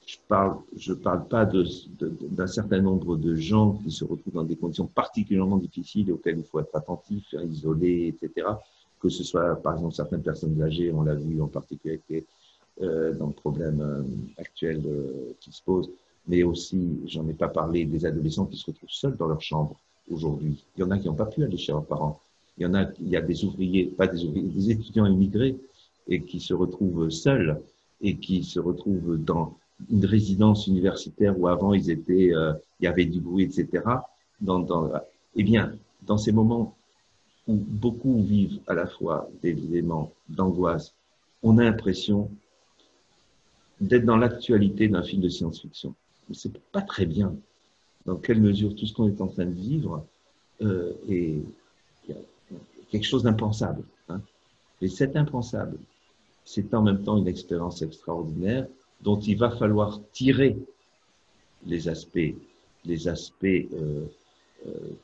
je parle pas d'un certain nombre de gens qui se retrouvent dans des conditions particulièrement difficiles auxquelles il faut être attentif, isolé, etc. Que ce soit, par exemple, certaines personnes âgées, on l'a vu en particulier dans le problème actuel qui se pose, mais aussi, j'en ai pas parlé, des adolescents qui se retrouvent seuls dans leur chambre aujourd'hui. Il y en a qui n'ont pas pu aller chez leurs parents. il y a des ouvriers, pas des ouvriers, des étudiants immigrés et qui se retrouvent seuls et qui se retrouvent dans une résidence universitaire où avant ils étaient, il y avait du bruit, etc. Eh bien, dans ces moments où beaucoup vivent à la fois des éléments d'angoisse, on a l'impression d'être dans l'actualité d'un film de science-fiction. Mais c'est pas très bien. Dans quelle mesure tout ce qu'on est en train de vivre est quelque chose d'impensable. Hein. Et cet impensable, c'est en même temps une expérience extraordinaire dont il va falloir tirer les aspects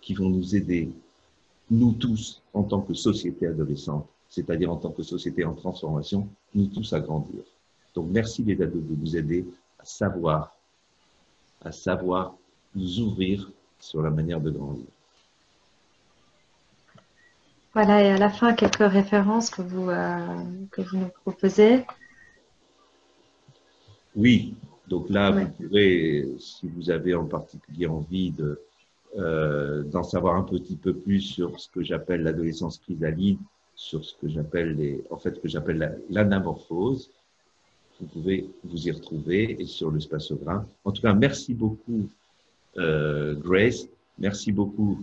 qui vont nous aider, nous tous, en tant que société adolescente, c'est-à-dire en tant que société en transformation, nous tous à grandir. Donc, merci les ados de nous aider à savoir nous ouvrir sur la manière de grandir. Voilà, et à la fin, quelques références que vous nous proposez. Oui, donc là, Ouais. vous pourrez, si vous avez en particulier envie d'en savoir un petit peu plus sur ce que j'appelle l'adolescence chrysalide, sur ce que j'appelle l'anamorphose, vous pouvez vous y retrouver et sur le spatiogramme. En tout cas, merci beaucoup, Grace. Merci beaucoup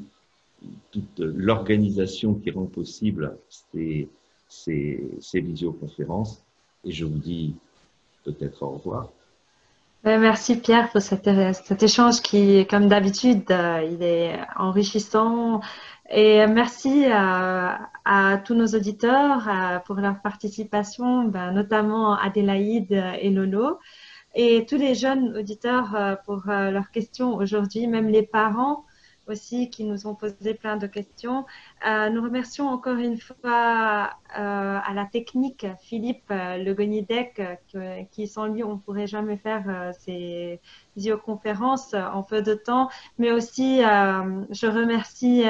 toute l'organisation qui rend possible ces visioconférences. Et je vous dis peut-être au revoir. Merci Pierre pour cet échange qui, comme d'habitude, il est enrichissant. Et merci à tous nos auditeurs pour leur participation, notamment Adélaïde et Lolo, et tous les jeunes auditeurs pour leurs questions aujourd'hui, même les parents aussi qui nous ont posé plein de questions. Nous remercions encore une fois à la technique Philippe Le Gonidec, qui sans lui on ne pourrait jamais faire ces visioconférences en peu de temps. Mais aussi, je remercie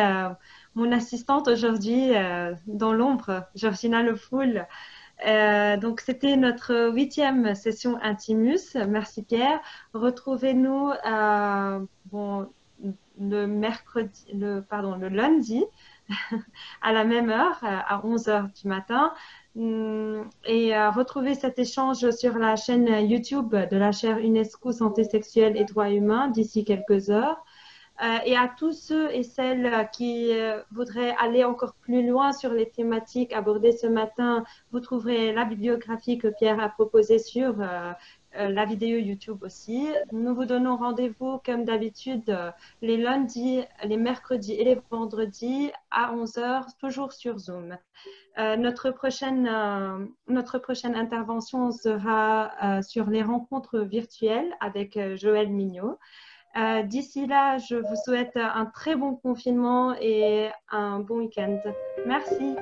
mon assistante aujourd'hui dans l'ombre, Georgina Le Foul. Donc, c'était notre 8e session Intimus. Merci Pierre. Retrouvez-nous le lundi à la même heure, à 11 h du matin. Et retrouvez cet échange sur la chaîne YouTube de la chaire UNESCO Santé sexuelle et droits humains d'ici quelques heures. Et à tous ceux et celles qui voudraient aller encore plus loin sur les thématiques abordées ce matin, vous trouverez la bibliographie que Pierre a proposée sur la vidéo YouTube aussi. Nous vous donnons rendez-vous comme d'habitude les lundis, les mercredis et les vendredis à 11 h, toujours sur Zoom. Notre prochaine intervention sera sur les rencontres virtuelles avec Joël Mignot. D'ici là, je vous souhaite un très bon confinement et un bon week-end. Merci.